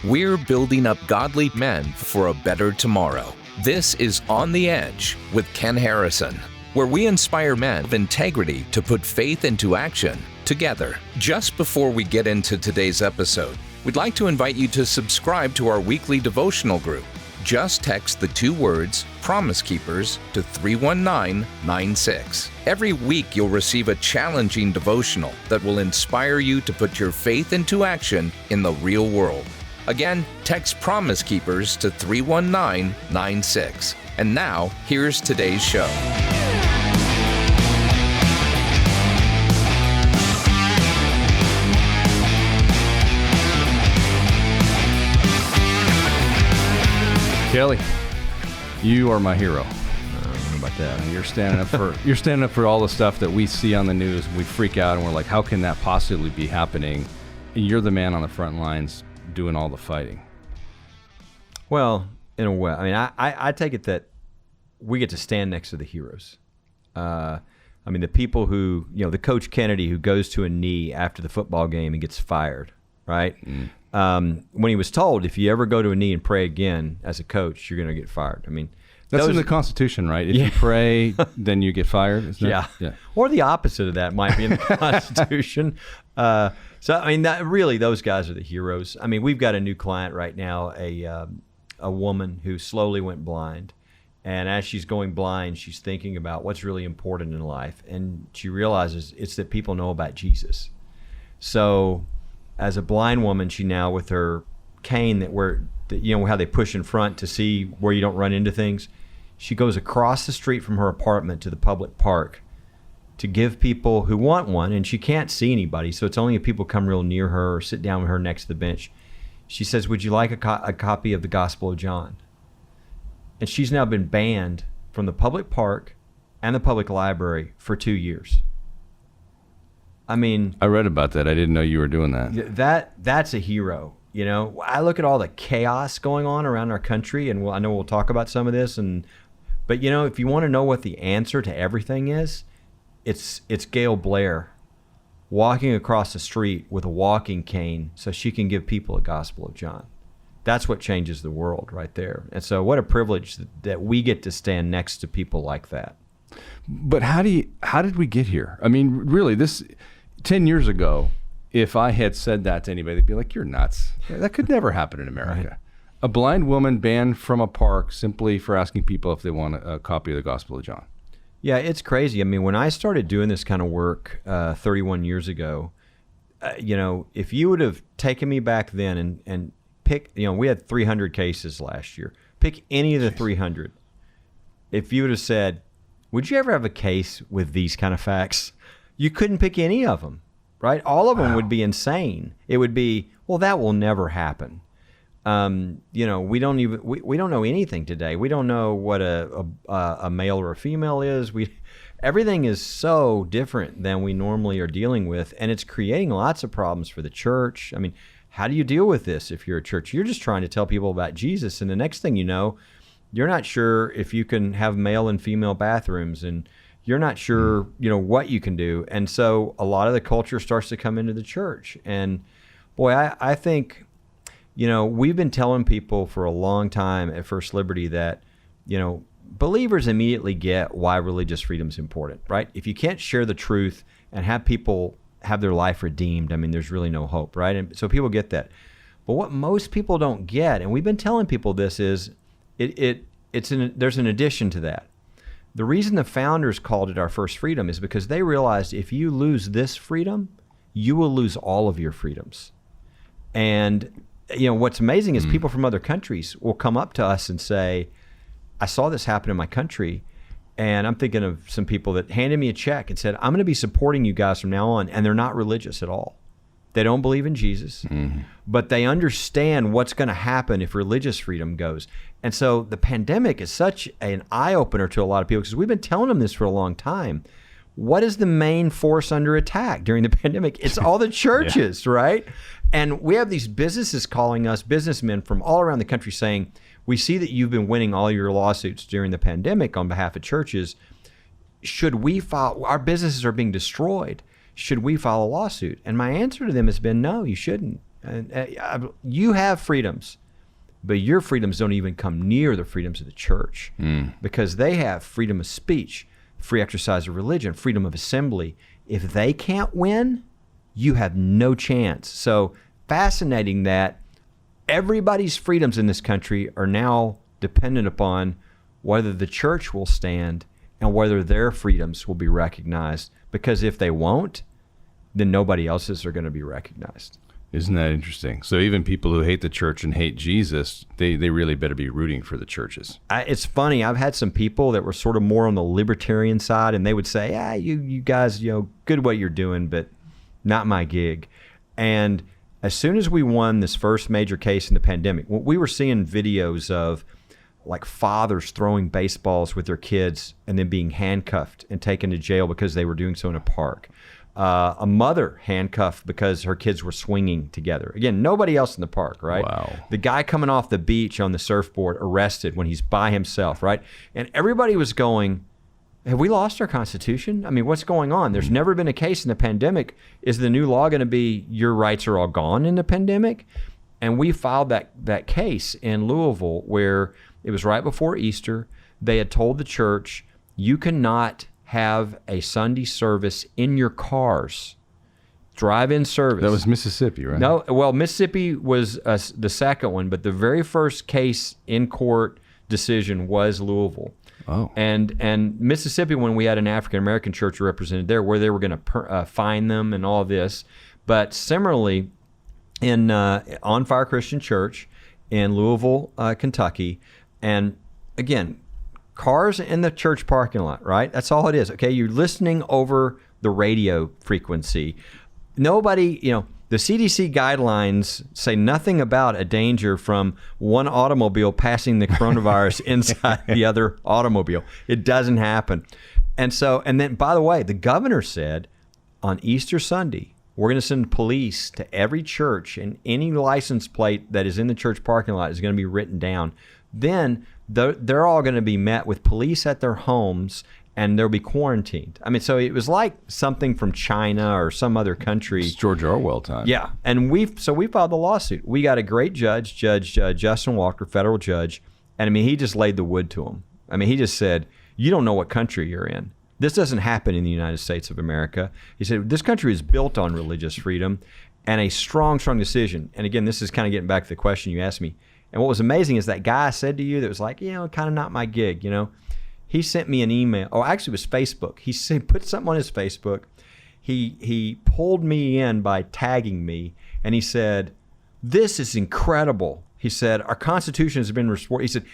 We're building up godly men for a better tomorrow. This is On the Edge with Ken Harrison, where we inspire men of integrity to put faith into action together. Just before we get into today's episode, we'd like to invite you to subscribe to our weekly devotional group. Just text the 2 words, Promise Keepers, to 31996. Every week you'll receive a challenging devotional that will inspire you to put your faith into action in the real world. Again, text Promise Keepers to 31996. And now, here's today's show. Kelly, you are my hero. How about that? You're standing up for all the stuff that we see on the news, and we freak out, and we're like, how can that possibly be happening? And you're the man on the front lines doing all the fighting. Well, in a way, I mean, I take it that we get to stand next to the heroes. I mean, the people who, the Coach Kennedy who goes to a knee after the football game and gets fired, right? When he was told, if you ever go to a knee and pray again as a coach, you're going to get fired. I mean, that's in the Constitution, right? If you pray, then you get fired. Isn't it? Yeah. Or the opposite of that might be in the Constitution. So, I mean, really, those guys are the heroes. I mean, we've got a new client right now, a woman who slowly went blind. And as she's going blind, she's thinking about what's really important in life. And she realizes it's that people know about Jesus. So as a blind woman, she now, with her cane how they push in front to see where you don't run into things, she goes across the street from her apartment to the public park to give people who want one, and she can't see anybody, so it's only if people come real near her or sit down with her next to the bench. She says, would you like a copy of the Gospel of John? And she's now been banned from the public park and the public library for 2 years. I mean, I read about that. I didn't know you were doing that. That's a hero. I look at all the chaos going on around our country, and I know we'll talk about some of this. But if you want to know what the answer to everything is, it's Gail Blair walking across the street with a walking cane so she can give people a Gospel of John. That's what changes the world right there. And so what a privilege that we get to stand next to people like that. But how did we get here? I mean, really, this 10 years ago, if I had said that to anybody, they'd be like, you're nuts. That could never happen in America. Right. A blind woman banned from a park simply for asking people if they want a copy of the Gospel of John. Yeah, it's crazy. I mean, when I started doing this kind of work 31 years ago, if you would have taken me back then and pick, we had 300 cases last year. Pick any of the 300. If you would have said, would you ever have a case with these kind of facts? You couldn't pick any of them, right? All of them would be insane. It would be, well, that will never happen. We don't know anything today. We don't know what a male or a female is. Everything is so different than we normally are dealing with, and it's creating lots of problems for the church. I mean, how do you deal with this if you're a church? You're just trying to tell people about Jesus, and the next thing you know, you're not sure if you can have male and female bathrooms, and you're not sure, what you can do. And so a lot of the culture starts to come into the church. And boy, I think, we've been telling people for a long time at First Liberty that, believers immediately get why religious freedom is important, right? If you can't share the truth and have people have their life redeemed, I mean, there's really no hope, right? And so people get that. But what most people don't get, and we've been telling people this, is there's an addition to that. The reason the founders called it our first freedom is because they realized if you lose this freedom, you will lose all of your freedoms. And what's amazing is people from other countries will come up to us and say, I saw this happen in my country, and I'm thinking of some people that handed me a check and said, I'm going to be supporting you guys from now on, and they're not religious at all. They don't believe in Jesus, but they understand what's going to happen if religious freedom goes. And so the pandemic is such an eye-opener to a lot of people, because we've been telling them this for a long time. What is the main force under attack during the pandemic? It's all the churches, right? And we have these businesses calling us, businessmen from all around the country, saying, we see that you've been winning all your lawsuits during the pandemic on behalf of churches. Should we file? Our businesses are being destroyed. Should we file a lawsuit? And my answer to them has been, no, you shouldn't. And you have freedoms, but your freedoms don't even come near the freedoms of the church, because they have freedom of speech, free exercise of religion, freedom of assembly. If they can't win, you have no chance. So fascinating that everybody's freedoms in this country are now dependent upon whether the church will stand and whether their freedoms will be recognized. Because if they won't, then nobody else's are going to be recognized. Isn't that interesting? So even people who hate the church and hate Jesus, they really better be rooting for the churches. It's funny. I've had some people that were sort of more on the libertarian side, and they would say, you guys, good what you're doing, but not my gig. And as soon as we won this first major case in the pandemic, we were seeing videos of like fathers throwing baseballs with their kids and then being handcuffed and taken to jail because they were doing so in a park. A mother handcuffed because her kids were swinging together. Again, nobody else in the park, right? Wow. The guy coming off the beach on the surfboard arrested when he's by himself, right? And everybody was going, have we lost our Constitution? I mean, what's going on? There's never been a case in the pandemic. Is the new law going to be your rights are all gone in the pandemic? And we filed that case in Louisville where it was right before Easter. They had told the church, you cannot have a Sunday service in your cars, drive-in service. That was Mississippi, right? No, well, Mississippi was the second one, but the very first case in court decision was Louisville. Oh. And Mississippi, when we had an African-American church represented there, where they were going to fine them and all this. But similarly, in On Fire Christian Church in Louisville, Kentucky, and again, cars in the church parking lot, right? That's all it is. Okay, you're listening over the radio frequency. Nobody, the CDC guidelines say nothing about a danger from one automobile passing the coronavirus inside the other automobile. It doesn't happen. And then, by the way, the governor said on Easter Sunday, we're going to send police to every church, and any license plate that is in the church parking lot is going to be written down. Then they're all going to be met with police at their homes, and they'll be quarantined. I mean, so it was like something from China or some other country. It's George Orwell time. Yeah, and we filed the lawsuit. We got a great judge, Justin Walker, federal judge, and I mean, he just laid the wood to him. I mean, he just said, you don't know what country you're in. This doesn't happen in the United States of America. He said, this country is built on religious freedom and a strong, strong decision. And again, this is kind of getting back to the question you asked me. And what was amazing is that guy I said to you that was like, kind of not my gig, He sent me an email. Oh, actually, it was Facebook. He put something on his Facebook. He pulled me in by tagging me, and he said, this is incredible. He said, our Constitution has been restored. He said,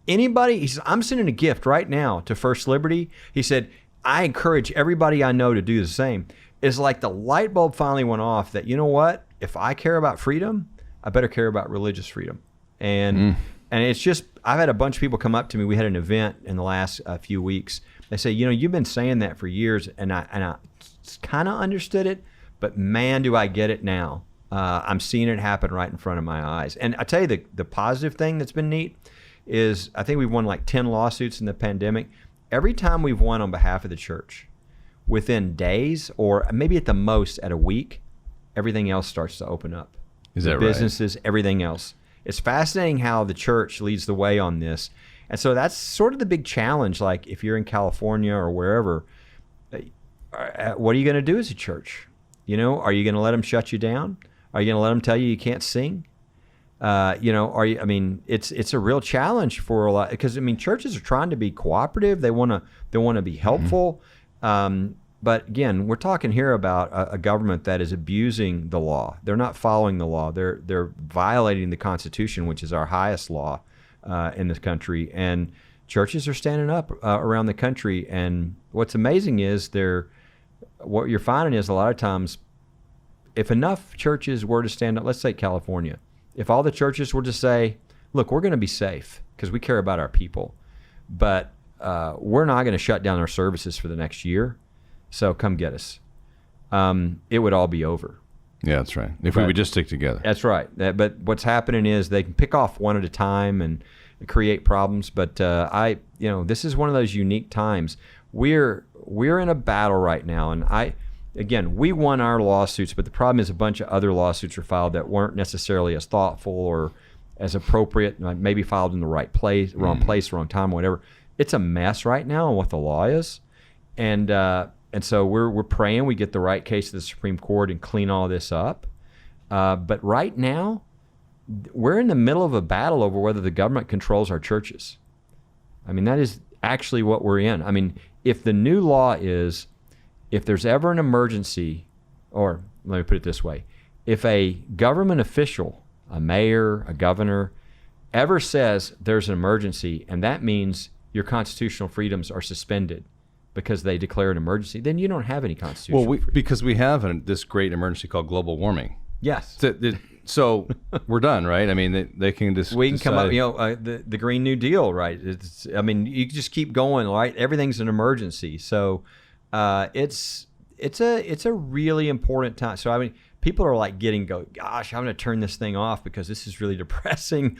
I'm sending a gift right now to First Liberty. He said, I encourage everybody I know to do the same. It's like the light bulb finally went off that, you know what? If I care about freedom, I better care about religious freedom. And it's just, I've had a bunch of people come up to me. We had an event in the last few weeks. They say, you've been saying that for years, and I kind of understood it, but man, do I get it now. I'm seeing it happen right in front of my eyes. And I tell you, the positive thing that's been neat is I think we've won like 10 lawsuits in the pandemic. Every time we've won on behalf of the church, within days or maybe at the most at a week, everything else starts to open up. Is that right? Businesses, everything else. It's fascinating how the church leads the way on this. And so that's sort of the big challenge. Like if you're in California or wherever, what are you going to do as a church? Are you going to let them shut you down? Are you going to let them tell you can't sing? It's a real challenge for a lot, because churches are trying to be cooperative. They want to be helpful. But again, we're talking here about a government that is abusing the law. They're not following the law. They're violating the Constitution, which is our highest law in this country. And churches are standing up around the country. And what's amazing is what you're finding is a lot of times, if enough churches were to stand up, let's say California, if all the churches were to say, look, we're going to be safe because we care about our people, but we're not going to shut down our services for the next year, so come get us, it would all be over. Yeah, that's right. If we would just stick together. That's right. But what's happening is they can pick off one at a time and create problems. But this is one of those unique times. We're in a battle right now, and again, we won our lawsuits, but the problem is a bunch of other lawsuits were filed that weren't necessarily as thoughtful or as appropriate, maybe filed in the right place, wrong place, wrong time, whatever. It's a mess right now on what the law is, and so we're praying we get the right case to the Supreme Court and clean all this up. But right now, we're in the middle of a battle over whether the government controls our churches. I mean, that is actually what we're in. I mean, if the new law is, if there's ever an emergency, or let me put it this way, if a government official, a mayor, a governor, ever says there's an emergency, and that means your constitutional freedoms are suspended because they declare an emergency, then you don't have any constitutional freedom. Because we have this great emergency called global warming. Yes. So we're done, right? I mean, they can just we can decide. come up, the Green New Deal, right? I mean, you just keep going, right? Everything's an emergency. So it's a really important time. So I mean, people are like gosh, I'm going to turn this thing off because this is really depressing.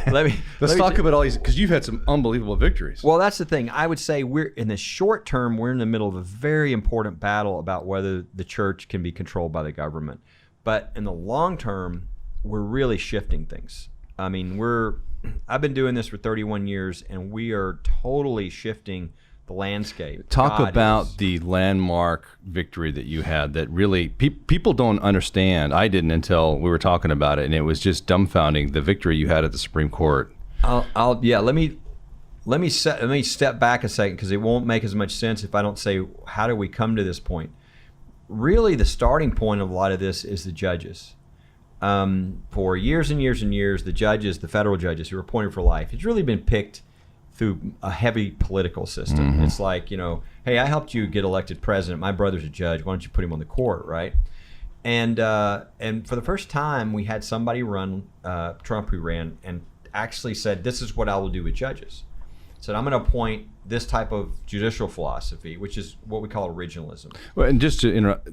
Let's talk about all these, because you've had some unbelievable victories. Well, that's the thing. I would say we're in the short term, we're in the middle of a very important battle about whether the church can be controlled by the government. But in the long term, we're really shifting things. I mean, I've been doing this for 31 years, and we are totally shifting the landscape. Talk about the landmark victory that you had that really people don't understand. I didn't until we were talking about it, and it was just dumbfounding, the victory you had at the Supreme Court. Let me step back a second, because it won't make as much sense if I don't say how do we come to this point. Really, the starting point of a lot of this is the judges. For years and years and years, the judges, the federal judges who were appointed for life, it's really been picked through a heavy political system. Mm-hmm. It's like, hey, I helped you get elected president. My brother's a judge. Why don't you put him on the court, right? And for the first time, we had somebody run, Trump, who ran, and actually said, this is what I will do with judges. Said, I'm going to appoint this type of judicial philosophy, which is what we call originalism. Well, and just to interrupt,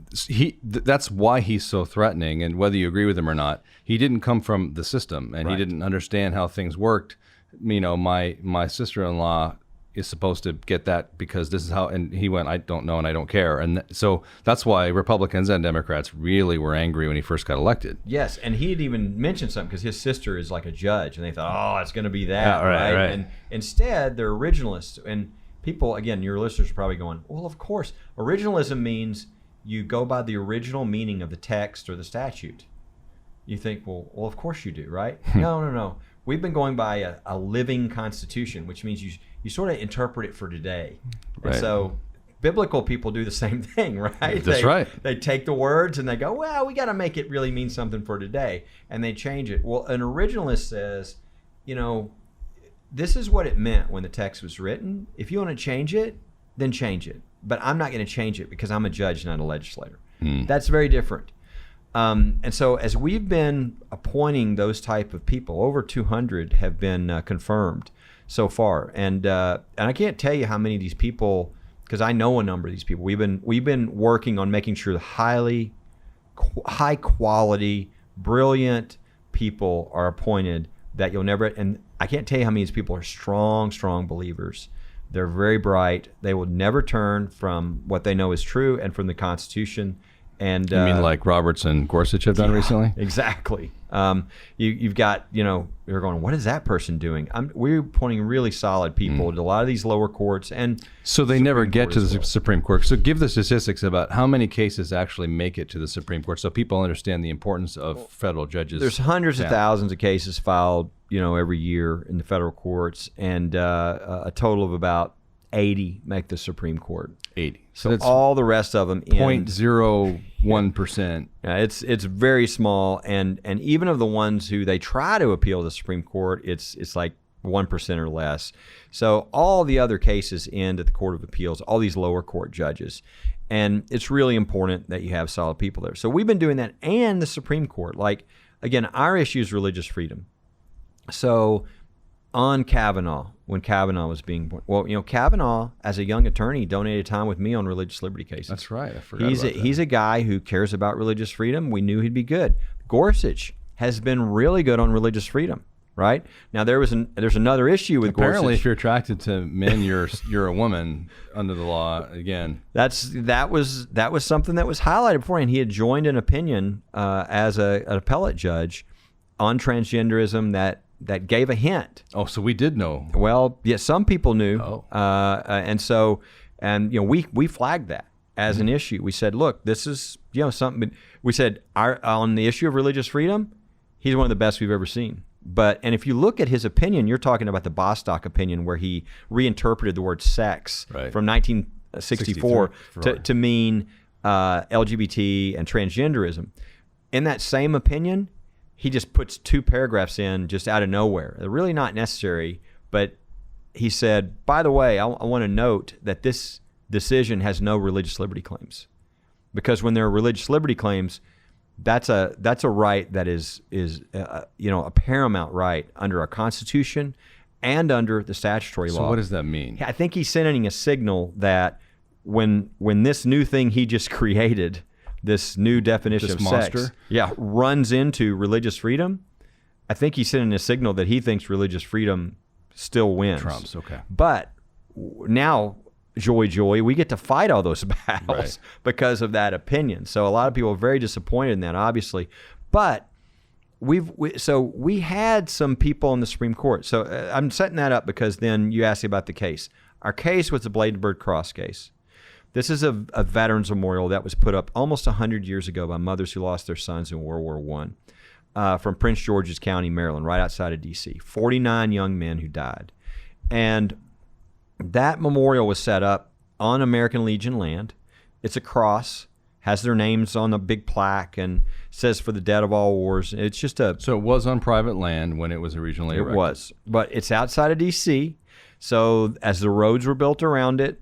that's why he's so threatening, and whether you agree with him or not, he didn't come from the system, and right. He didn't understand how things worked. My sister-in-law is supposed to get that because this is how, and he went, I don't know and I don't care. And so that's why Republicans and Democrats really were angry when he first got elected. Yes, and he had even mentioned something because his sister is like a judge, and they thought, oh, it's going to be that, yeah, right? And instead, they're originalists. And people, again, your listeners are probably going, well, of course. Originalism means you go by the original meaning of the text or the statute. You think, well, of course you do, right? No. We've been going by a living constitution, which means you sort of interpret it for today. Right. And so biblical people do the same thing, right? That's right. They take the words and they go, well, we got to make it really mean something for today. And they change it. Well, an originalist says, this is what it meant when the text was written. If you want to change it, then change it. But I'm not going to change it because I'm a judge, not a legislator. That's very different. And so as we've been appointing those type of people, over 200 have been confirmed so far. And I can't tell you how many of these people, because I know a number of these people. We've been working on making sure the high quality, brilliant people are appointed that you'll never, and I can't tell you how many of these people are strong believers. They're very bright. They will never turn from what they know is true and from the Constitution. And you mean like Roberts and Gorsuch have done recently? Exactly. You've got, you're going, what is that person doing? We're appointing really solid people to a lot of these lower courts. And so they never get to the Supreme Court. So give the statistics about how many cases actually make it to the Supreme Court so people understand the importance of federal judges. There's hundreds of thousands of cases filed, every year in the federal courts, and a total of about 80 make the Supreme Court. 80. So all the rest of them 0.01%. It's very small, and even of the ones who they try to appeal to the Supreme Court, it's like 1% or less. So all the other cases end at the Court of Appeals, all these lower court judges. And it's really important that you have solid people there. So we've been doing that, and the Supreme Court. Like, again, our issue is religious freedom. So on Kavanaugh, when Kavanaugh was being born, Kavanaugh, as a young attorney, donated time with me on religious liberty cases. That's right. I forgot about that. He's a guy who cares about religious freedom. We knew he'd be good. Gorsuch has been really good on religious freedom, right? Now there's another issue with apparently Gorsuch. if you're attracted to men, you're a woman under the law again. That was something that was highlighted before, and he had joined an opinion as an appellate judge on transgenderism that gave a hint. Oh, so we did know. Well, yeah, some people knew. Oh. And we flagged that as an issue. We said, look, this is something. We said on the issue of religious freedom, he's one of the best we've ever seen. And if you look at his opinion, you're talking about the Bostock opinion, where he reinterpreted the word sex from 1964 to mean LGBT and transgenderism. In that same opinion, he just puts 2 paragraphs in just out of nowhere. They're really not necessary, but he said, by the way, I want to note that this decision has no religious liberty claims, because when there are religious liberty claims, that's a right that is a paramount right under our Constitution and under the statutory law. So what does that mean? I think he's sending a signal that when this new thing he just created, this new definition of sex, runs into religious freedom, I think he's sending a signal that he thinks religious freedom still wins. Trump's, okay. But now, joy, we get to fight all those battles because of that opinion. So a lot of people are very disappointed in that, obviously. But we had some people in the Supreme Court. So I'm setting that up because then you asked me about the case. Our case was the Bladensburg Cross case. This is a veterans memorial that was put up almost 100 years ago by mothers who lost their sons in World War I from Prince George's County, Maryland, right outside of D.C. 49 young men who died. And that memorial was set up on American Legion land. It's a cross, has their names on a big plaque, and says "For the dead of all wars." It's just So it was on private land when it was originally erected. It was, but it's outside of D.C. So as the roads were built around it,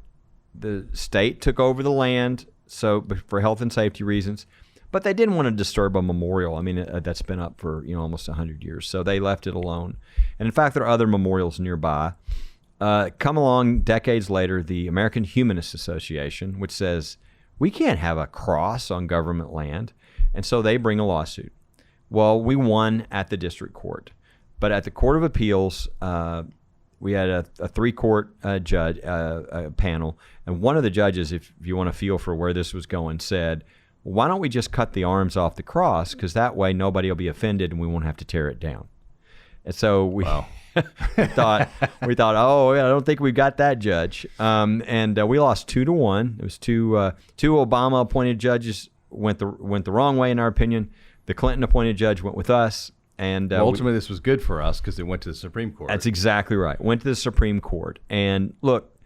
the state took over the land, so for health and safety reasons. But they didn't want to disturb a memorial. I mean, that's been up for almost 100 years, so they left it alone. And in fact, there are other memorials nearby. Come along decades later, the American Humanist Association, which says we can't have a cross on government land, and so they bring a lawsuit. Well, we won at the district court, but at the Court of Appeals, we had a 3-court judge panel, and one of the judges, if you want to feel for where this was going, said, "Why don't we just cut the arms off the cross? Because that way nobody will be offended, and we won't have to tear it down." And so we thought, oh, I don't think we've got that judge. And we lost 2-1. It was two Obama-appointed judges went the wrong way in our opinion. The Clinton-appointed judge went with us. And ultimately, this was good for us because it went to the Supreme Court. That's exactly right. Went to the Supreme Court. And look,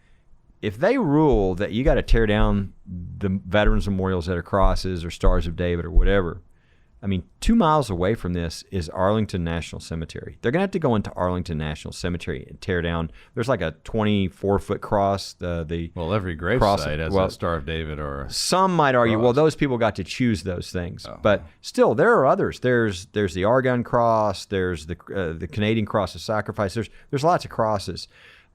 if they rule that you got to tear down the veterans memorials that are crosses or Stars of David or whatever, I mean, 2 miles away from this is Arlington National Cemetery. They're going to have to go into Arlington National Cemetery and tear down. There's like a 24-foot cross. Every gravesite has a Star of David or some might argue, well, those people got to choose those things. But still, there are others. There's the Argonne Cross. There's the Canadian Cross of Sacrifice. There's lots of crosses.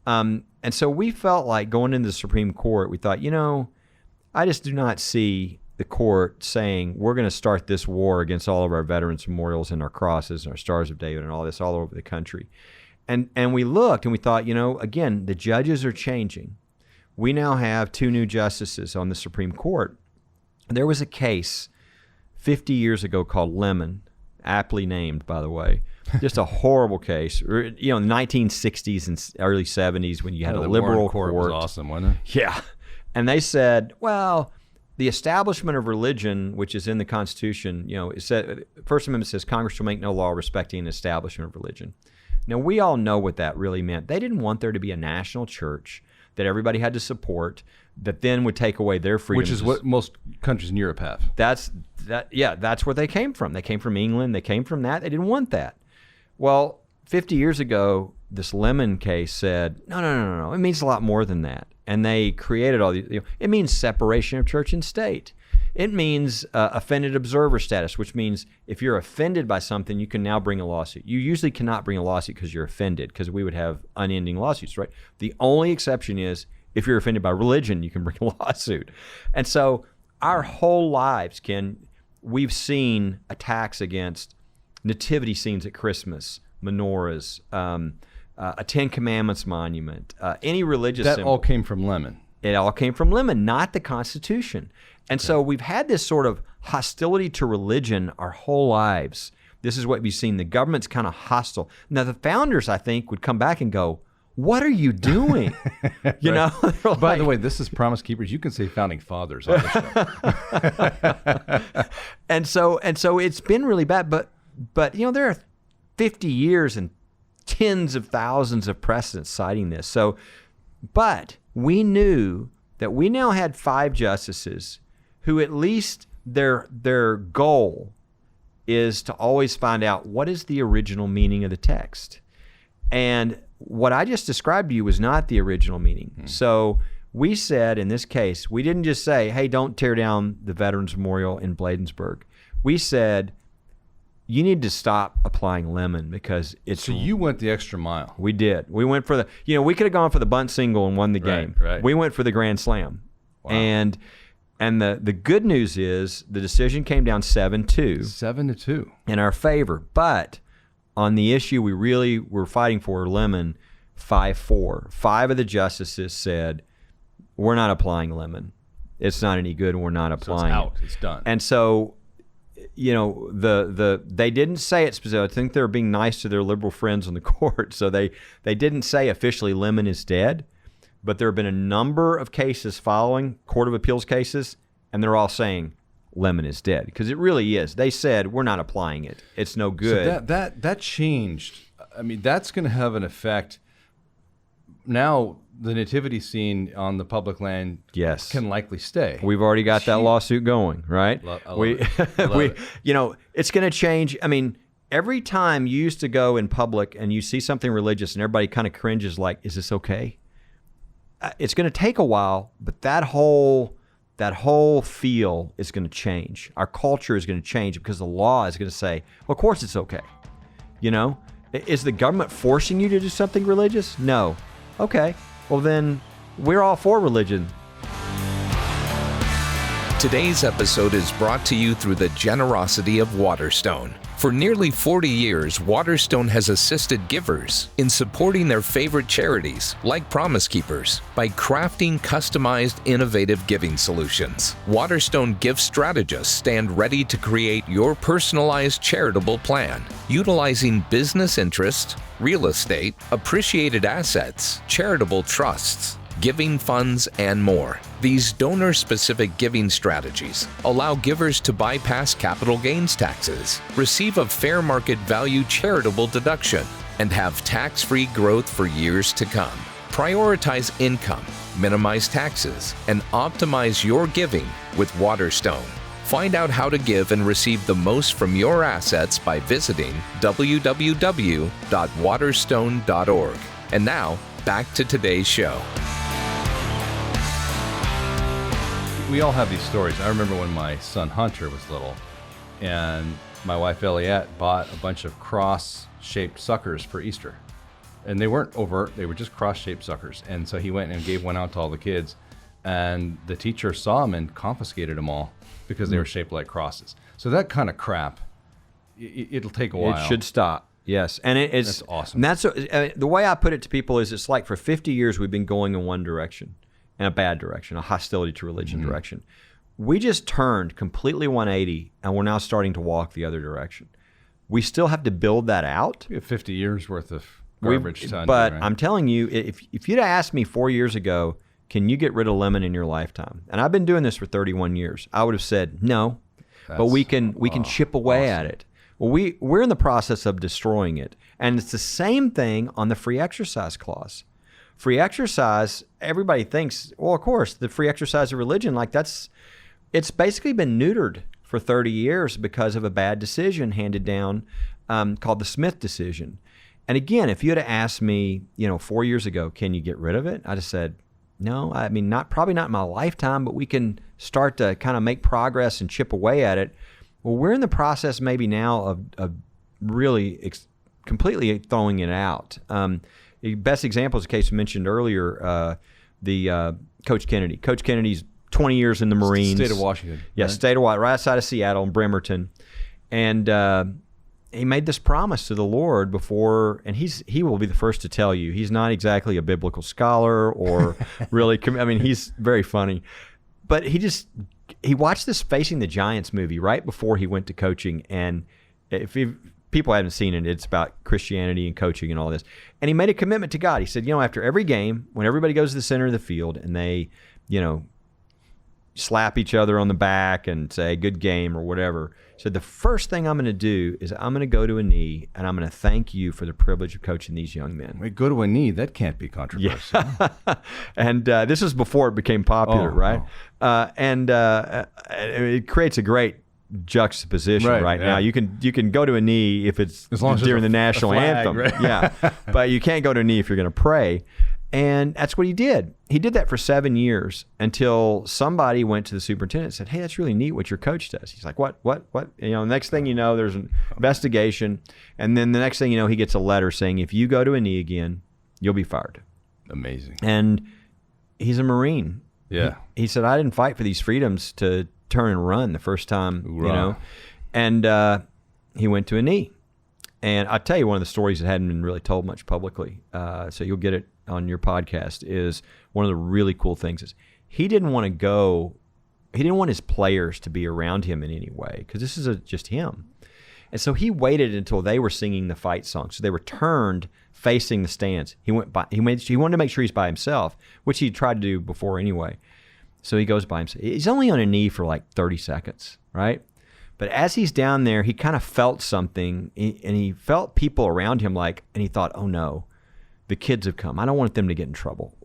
And so we felt like going into the Supreme Court, we thought, I just do not see the court saying we're going to start this war against all of our veterans memorials and our crosses and our Stars of David and all this all over the country. And we looked and we thought, again, the judges are changing. We now have 2 new justices on the Supreme Court. There was a case 50 years ago called Lemon, aptly named, by the way. Just a horrible case. In the 1960s and early 70s when you had a liberal court. Was awesome, wasn't it? Yeah. And they said, well, the establishment of religion, which is in the Constitution, it said, First Amendment says Congress shall make no law respecting an establishment of religion. Now, we all know what that really meant. They didn't want there to be a national church that everybody had to support that then would take away their freedom. Which is what most countries in Europe have. That's where they came from. They came from England. They came from that. They didn't want that. Well, 50 years ago, this Lemon case said, no. It means a lot more than that. And they created all these. It means separation of church and state. It means offended observer status, which means if you're offended by something, you can now bring a lawsuit. You usually cannot bring a lawsuit because you're offended, because we would have unending lawsuits, right? The only exception is if you're offended by religion, you can bring a lawsuit. And so our whole lives, Ken, we've seen attacks against nativity scenes at Christmas, menorahs, a Ten Commandments monument, any religious That symbol. all came from Lemon. It all came from Lemon, not the Constitution. And so we've had this sort of hostility to religion our whole lives. This is what we've seen. The government's kind of hostile. Now, the founders, I think, would come back and go, what are you doing? You know? By the way, this is Promise Keepers. You can say Founding Fathers on the show. and so it's been really bad. But you know, there are 50 years and tens of thousands of precedents citing this. So, but we knew that we now had 5 justices who at least their goal is to always find out what is the original meaning of the text. And what I just described to you was not the original meaning. So we said in this case, we didn't just say, hey, don't tear down the Veterans Memorial in Bladensburg. We said, you need to stop applying Lemon because it's... So you went the extra mile. We did. We went for the... You know, we could have gone for the bunt single and won the game. Right. We went for the grand slam. Wow. And the good news is the decision came down 7-2. 7-2. In our favor. But on the issue we really were fighting for, Lemon, 5-4. 5 of the justices said, we're not applying Lemon. It's not any good and we're not applying So it's out. It's done. And so... You know, they didn't say it specifically. I think they were being nice to their liberal friends on the court, so they didn't say officially Lemon is dead. But there have been a number of cases following Court of Appeals cases, and they're all saying Lemon is dead because it really is. They said we're not applying it. It's no good. So that changed. I mean, that's going to have an effect. Now the nativity scene on the public land can likely stay. We've already got that lawsuit going, right? I love it. You know, it's going to change. I mean, every time you used to go in public and you see something religious and everybody kind of cringes like, is this okay? It's going to take a while, but that whole feel is going to change. Our culture is going to change because the law is going to say, well, of course it's okay. You know, is the government forcing you to do something religious? No. Okay. Well, then we're all for religion. Today's episode is brought to you through the generosity of Waterstone. For nearly 40 years, Waterstone has assisted givers in supporting their favorite charities, like Promise Keepers, by crafting customized, innovative giving solutions. Waterstone gift strategists stand ready to create your personalized charitable plan, utilizing business interest, real estate, appreciated assets, charitable trusts, giving funds, and more. These donor-specific giving strategies allow givers to bypass capital gains taxes, receive a fair market value charitable deduction, and have tax-free growth for years to come. Prioritize income, minimize taxes, and optimize your giving with Waterstone. Find out how to give and receive the most from your assets by visiting www.waterstone.org. And now, back to today's show. We all have these stories. I remember when my son Hunter was little, and my wife Eliette bought a bunch of cross-shaped suckers for Easter. And they weren't overt, they were just cross-shaped suckers. And so he went and gave one out to all the kids, and the teacher saw them and confiscated them all because they were shaped like crosses. So that kind of crap, it'll take a while. It should stop. Yes, and it's that's awesome. And that's the way I put it to people is it's like for 50 years we've been going in one direction, in a bad direction, a hostility to religion direction. We just turned completely 180, and we're now starting to walk the other direction. We still have to build that out. We have 50 years worth of garbage to undo, but right? I'm telling you, if you'd asked me 4 years ago, can you get rid of Lemon in your lifetime? And I've been doing this for 31 years. I would have said no, but we can chip away at it. Well, we're in the process of destroying it. And it's the same thing on the free exercise clause. Free exercise, everybody thinks, well, of course, the free exercise of religion, it's basically been neutered for 30 years because of a bad decision handed down called the Smith decision. And again, if you had asked me, 4 years ago, can you get rid of it? I'd have said, no, I mean, probably not in my lifetime, but we can start to kind of make progress and chip away at it. Well, we're in the process maybe now of really completely throwing it out. The best example is the case we mentioned earlier, the Coach Kennedy. Coach Kennedy's 20 years in the Marines. State of Washington. Yeah, right? state of Washington, right outside of Seattle in Bremerton. And he made this promise to the Lord before, and he will be the first to tell you he's not exactly a biblical scholar or really. I mean, he's very funny, but he watched this Facing the Giants movie right before he went to coaching, and if people haven't seen it, it's about Christianity and coaching and all this. And he made a commitment to God. He said, after every game, when everybody goes to the center of the field and they, slap each other on the back and say, good game or whatever, he said, the first thing I'm going to do is I'm going to go to a knee and I'm going to thank you for the privilege of coaching these young men. Wait, go to a knee? That can't be controversial. Yeah. And this is before it became popular, right? And it creates a great juxtaposition right now. You can go to a knee if it's during the national anthem. Right? Yeah. But you can't go to a knee if you're going to pray. And that's what he did. He did that for 7 years until somebody went to the superintendent and said, hey, that's really neat what your coach does. He's like, what? The next thing you know, there's an investigation. And then the next thing you know, he gets a letter saying, if you go to a knee again, you'll be fired. Amazing. And he's a Marine. Yeah. He said, I didn't fight for these freedoms to turn and run the first time, and he went to a knee. And I'll tell you one of the stories that hadn't been really told much publicly, so you'll get it on your podcast, is one of the really cool things is he didn't want his players to be around him in any way, because this is just him. And so he waited until they were singing the fight song. So they were turned facing the stands. He wanted to make sure he's by himself, which he tried to do before anyway. So he goes by himself. He's only on a knee for like 30 seconds, right? But as he's down there, he kind of felt something, and he felt people around him and he thought, oh no, the kids have come. I don't want them to get in trouble,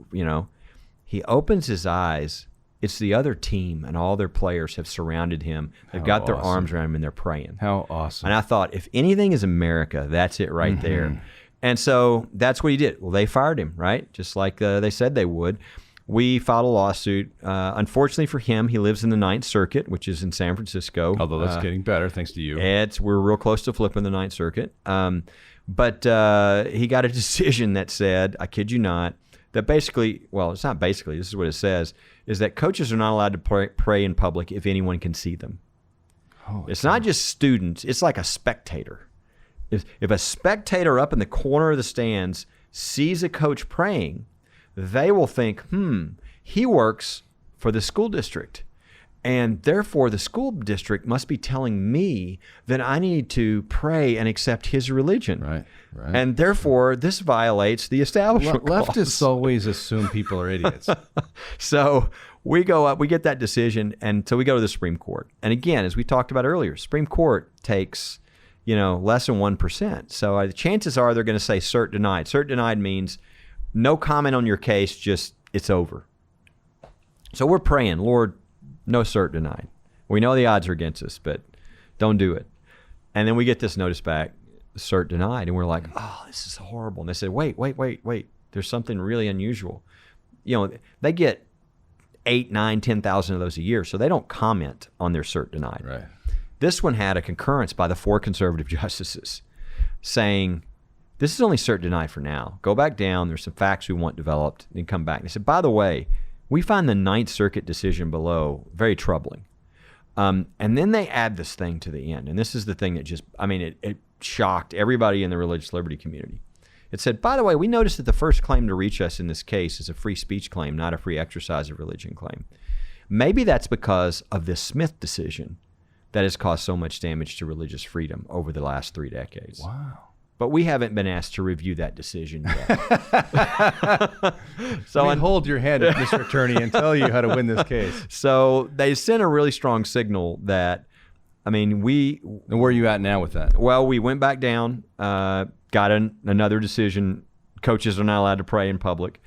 He opens his eyes. It's the other team, and all their players have surrounded him. They've got their arms around him, and they're praying. How awesome. And I thought, if anything is America, that's it right there. And so that's what he did. Well, they fired him, right? Just like they said they would. We filed a lawsuit. Unfortunately for him, he lives in the Ninth Circuit, which is in San Francisco. Although that's getting better, thanks to you. We're real close to flipping the Ninth Circuit. But he got a decision that said, I kid you not, that basically, well, it's not basically, this is what it says, is that coaches are not allowed to pray in public if anyone can see them. It's not just students. It's like a spectator. If a spectator up in the corner of the stands sees a coach praying, they will think, he works for the school district. And therefore, the school district must be telling me that I need to pray and accept his religion. Right. And therefore, this violates the establishment clause. Leftists always assume people are idiots. So we go up, we get that decision, and so we go to the Supreme Court. And again, as we talked about earlier, Supreme Court takes, less than 1%. So the chances are they're going to say cert denied. Cert denied means no comment on your case, just it's over. So we're praying, Lord, no cert denied. We know the odds are against us, but don't do it. And then we get this notice back, cert denied, and we're like, oh, this is horrible. And they said, wait. There's something really unusual. They get 8, 9, 10,000 of those a year, so they don't comment on their cert denied. Right. This one had a concurrence by the 4 conservative justices saying, this is only cert denied for now. Go back down. There's some facts we want developed. Then come back. And they said, by the way, we find the Ninth Circuit decision below very troubling. And then they add this thing to the end. And this is the thing that it shocked everybody in the religious liberty community. It said, by the way, we noticed that the first claim to reach us in this case is a free speech claim, not a free exercise of religion claim. Maybe that's because of this Smith decision that has caused so much damage to religious freedom over the last 3 decades. Wow. But we haven't been asked to review that decision yet. So hold your hand, Mr. Attorney, and tell you how to win this case. So they sent a really strong signal that, And where are you at now with that? Well, we went back down, got another decision. Coaches are not allowed to pray in public.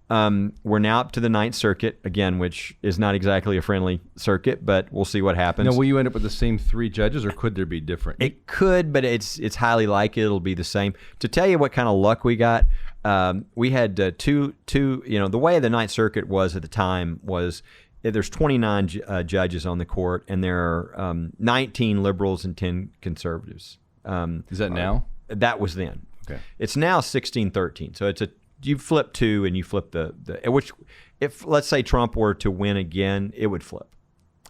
We're now up to the Ninth Circuit, again, which is not exactly a friendly circuit, but we'll see what happens. Now, will you end up with the same 3 judges, or could there be different? It could, but it's highly likely it'll be the same. To tell you what kind of luck we got, we had two. The way the Ninth Circuit was at the time was there's 29 judges on the court, and there are 19 liberals and 10 conservatives. Is that now? That was then. Okay. It's now 16-13, so you flip 2 and you flip the which, if let's say Trump were to win again, it would flip.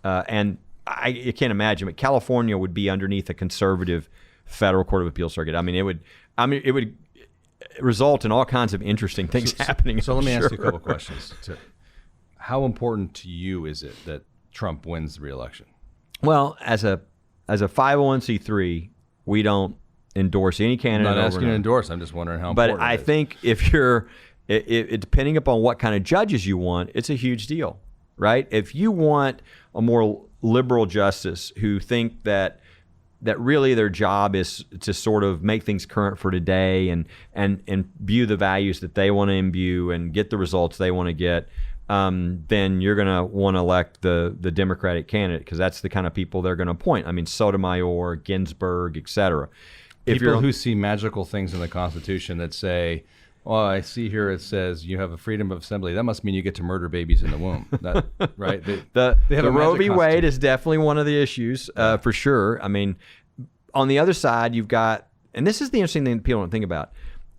And I can't imagine, but California would be underneath a conservative federal court of appeals circuit. I mean, it would result in all kinds of interesting things happening. So let me ask you a couple questions. How important to you is it that Trump wins the re-election? Well, as a 501c3, we don't endorse any candidate. I'm not asking you to endorse. I'm just wondering how but important I think if you're, depending upon what kind of judges you want, it's a huge deal, right? If you want a more liberal justice who think that really their job is to sort of make things current for today and imbue the values that they want to imbue and get the results they want to get, then you're going to want to elect the Democratic candidate, because that's the kind of people they're going to appoint. I mean, Sotomayor, Ginsburg, et cetera. People who see magical things in the Constitution that say, well, I see here it says you have a freedom of assembly. That must mean you get to murder babies in the womb, right? The Roe v. Wade is definitely one of the issues, for sure. I mean, on the other side, you've got, and this is the interesting thing that people don't think about.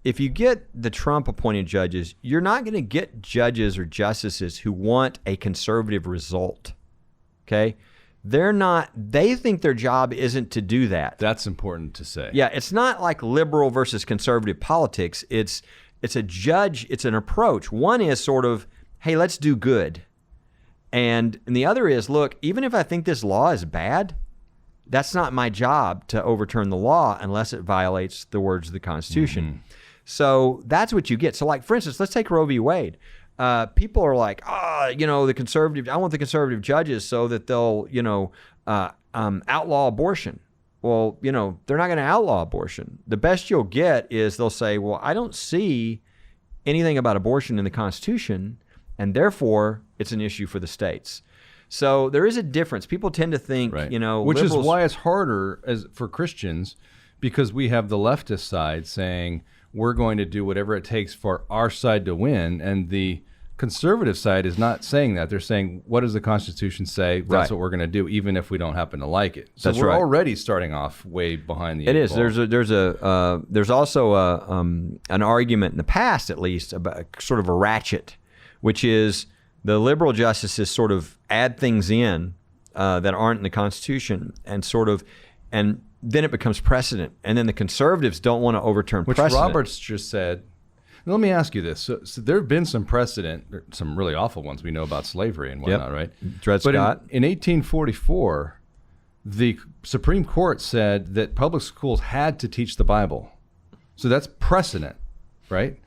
If you get the Trump-appointed judges, you're not going to get judges or justices who want a conservative result, okay? They think their job isn't to do that. That's important to say. Yeah, it's not like liberal versus conservative politics. It's an approach. One is sort of, hey, let's do good. And the other is, look, even if I think this law is bad, that's not my job to overturn the law unless it violates the words of the Constitution. Mm-hmm. So that's what you get. So, like, for instance, let's take Roe v. Wade. People are like, I want the conservative judges so that they'll, outlaw abortion. Well, they're not going to outlaw abortion. The best you'll get is they'll say, well, I don't see anything about abortion in the Constitution, and therefore it's an issue for the states. So there is a difference. People tend to think, right. Which liberals, is why it's harder for Christians, because we have the leftist side saying we're going to do whatever it takes for our side to win, and the conservative side is not saying that. They're saying, what does the Constitution say? That's right. What we're going to do, even if we don't happen to like it. So we're already starting off way behind the eight ball. There's also an argument in the past, at least, about sort of a ratchet, which is the liberal justices sort of add things in that aren't in the Constitution, and then it becomes precedent. And then the conservatives don't want to overturn precedent. Which Roberts just said. Now, let me ask you this. So there have been some precedent, some really awful ones we know about slavery and whatnot, right? Dred Scott. In 1844, the Supreme Court said that public schools had to teach the Bible. So that's precedent, right?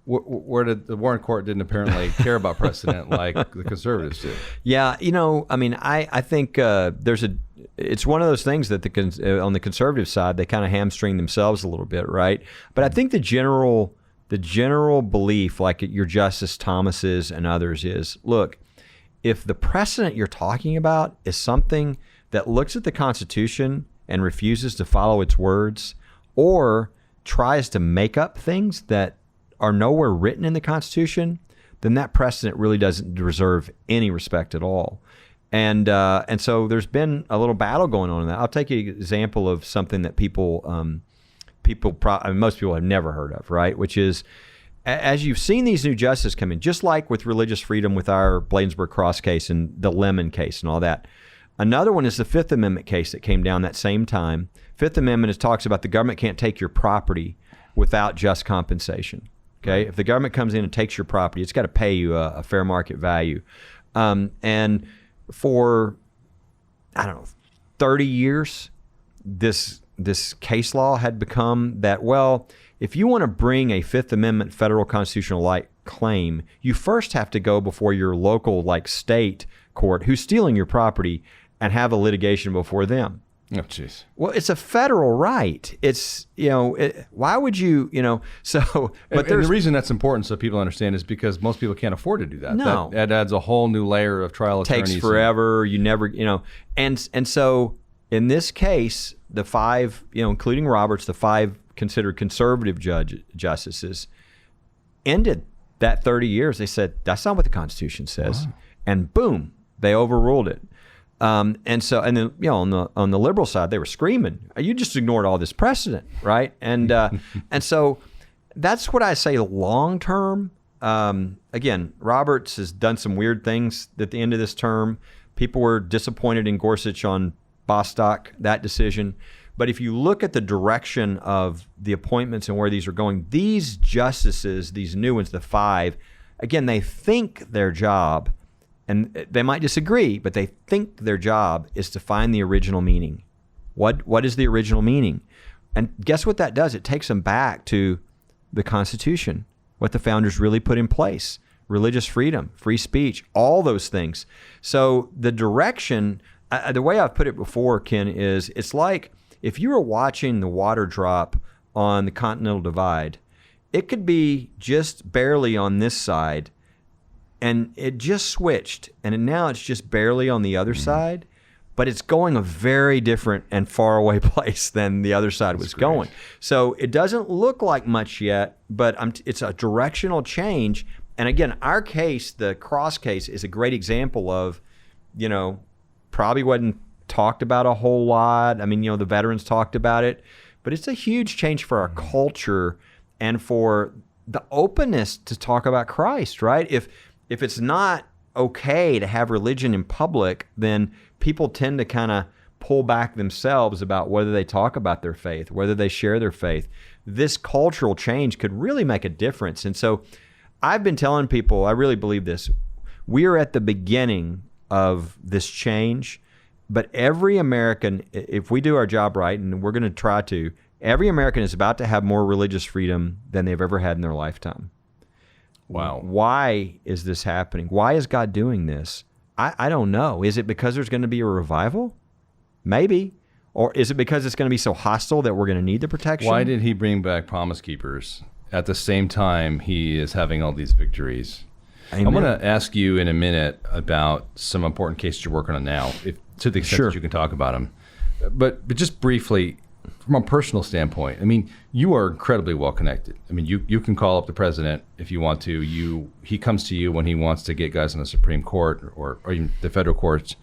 Where the Warren Court didn't apparently care about precedent like the conservatives do. Yeah, I think it's one of those things that on the conservative side, they kind of hamstring themselves a little bit, right? But I think the general belief, like your Justice Thomases and others, is, look, if the precedent you're talking about is something that looks at the Constitution and refuses to follow its words, or tries to make up things that are nowhere written in the Constitution, then that precedent really doesn't deserve any respect at all. And so there's been a little battle going on in that. I'll take an example of something that most people have never heard of, right? Which is, as you've seen these new justices come in, just like with religious freedom with our Bladensburg Cross case and the Lemon case and all that. Another one is the Fifth Amendment case that came down that same time. Fifth Amendment talks about the government can't take your property without just compensation. Okay, if the government comes in and takes your property, it's got to pay you a fair market value. And for, 30 years, this case law had become that, well, if you want to bring a Fifth Amendment federal constitutional claim, you first have to go before your local, state court who's stealing your property and have a litigation before them. Oh, jeez. Well, it's a federal right. It's, why would you, so. But the reason that's important, so people understand, is because most people can't afford to do that. No. That adds a whole new layer of trial attorneys. Takes forever. You never, and so in this case, the five, including Roberts, the five considered conservative justices ended that 30 years. They said, that's not what the Constitution says. Wow. And boom, they overruled it. And then on the liberal side, they were screaming, "You just ignored all this precedent, right?" And so that's what I say. Long term, again, Roberts has done some weird things at the end of this term. People were disappointed in Gorsuch on Bostock, that decision. But if you look at the direction of the appointments and where these are going, these justices, these new ones, the 5, again, they think their job, and they might disagree, but they think their job is to find the original meaning. What is the original meaning? And guess what that does? It takes them back to the Constitution, what the founders really put in place. Religious freedom, free speech, all those things. So the direction, the way I've put it before, Ken, is it's like if you were watching the water drop on the Continental Divide, it could be just barely on this side, and it just switched, and now it's just barely on the other side, but it's going a very different and far away place than the other side was going. So it doesn't look like much yet, but it's a directional change. And again, our case, the cross case, is a great example of, probably wasn't talked about a whole lot. I mean, the veterans talked about it, but it's a huge change for our culture and for the openness to talk about Christ, right? If it's not okay to have religion in public, then people tend to kind of pull back themselves about whether they talk about their faith, whether they share their faith. This cultural change could really make a difference. And so I've been telling people, I really believe this, we are at the beginning of this change, but every American, if we do our job right, and we're going to try to, every American is about to have more religious freedom than they've ever had in their lifetime. Wow. Why is this happening? Why is God doing this? I don't know. Is it because there's going to be a revival? Maybe. Or is it because it's going to be so hostile that we're going to need the protection? Why did he bring back Promise Keepers at the same time he is having all these victories? Amen. I'm going to ask you in a minute about some important cases you're working on now, to the extent that you can talk about them. But just briefly, from a personal standpoint, I mean, you are incredibly well connected. I mean, you can call up the president if you want to. He comes to you when he wants to get guys on the Supreme Court or even the federal courts.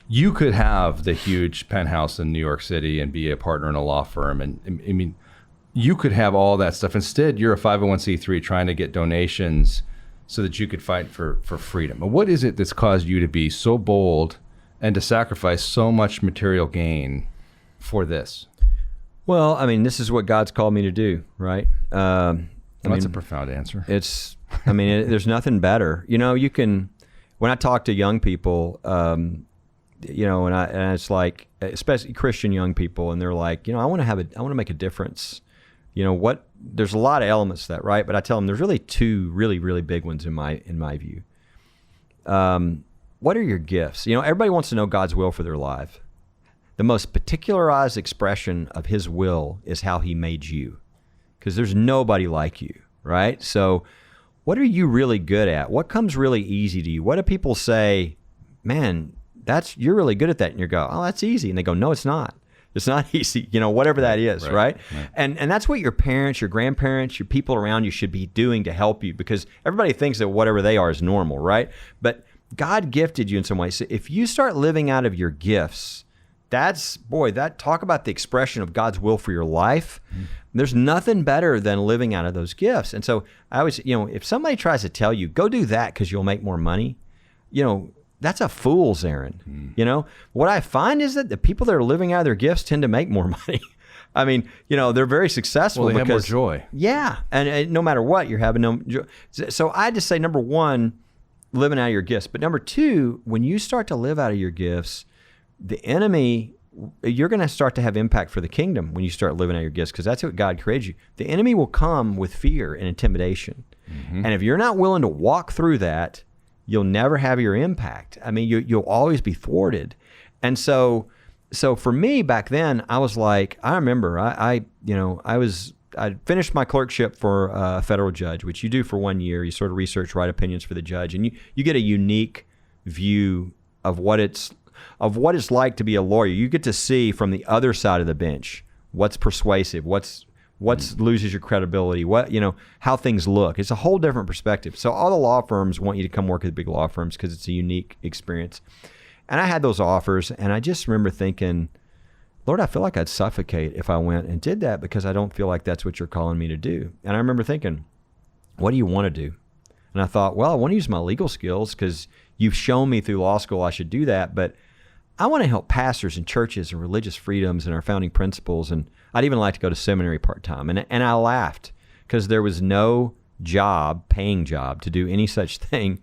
You could have the huge penthouse in New York City and be a partner in a law firm. And I mean, you could have all that stuff. Instead, you're a 501c3 trying to get donations so that you could fight for freedom. But what is it that's caused you to be so bold and to sacrifice so much material gain for this? Well, I mean, this is what God's called me to do, right? That's a profound answer. There's nothing better. You can, when I talk to young people, and it's like, especially Christian young people, and they're like, I want to make a difference. There's a lot of elements to that, right? But I tell them there's really two really, really big ones in my view. What are your gifts? Everybody wants to know God's will for their life. The most particularized expression of his will is how he made you, because there's nobody like you, right? So what are you really good at? What comes really easy to you? What do people say, man, you're really good at that? And you go, oh, that's easy. And they go, no, it's not. It's not easy, whatever that is, right? And that's what your parents, your grandparents, your people around you should be doing to help you, because everybody thinks that whatever they are is normal, right? But God gifted you in some way. So if you start living out of your gifts, talk about the expression of God's will for your life. There's nothing better than living out of those gifts. And so I always, if somebody tries to tell you, go do that because you'll make more money, that's a fool's errand. What I find is that the people that are living out of their gifts tend to make more money. I mean, they're very successful because have more joy. Yeah. And no matter what, you're having no joy. So I just say, number one, living out of your gifts. But number two, when you start to live out of your gifts, the enemy, you're going to start to have impact for the kingdom when you start living out your gifts, because that's what God created you. The enemy will come with fear and intimidation. Mm-hmm. And if you're not willing to walk through that, you'll never have your impact. I mean, you'll always be thwarted. And so for me back then, I was like, I remember I finished my clerkship for a federal judge, which you do for 1 year. You sort of research, write opinions for the judge, and you get a unique view of what it's like to be a lawyer. You get to see from the other side of the bench what's persuasive, what's loses your credibility, how things look. It's a whole different perspective. So all the law firms want you to come work at the big law firms because it's a unique experience. And I had those offers, and I just remember thinking, Lord, I feel like I'd suffocate if I went and did that, because I don't feel like that's what you're calling me to do. And I remember thinking, what do you want to do? And I thought, well, I want to use my legal skills because you've shown me through law school I should do that, but I want to help pastors and churches and religious freedoms and our founding principles. And I'd even like to go to seminary part-time. And I laughed because there was no paying job to do any such thing.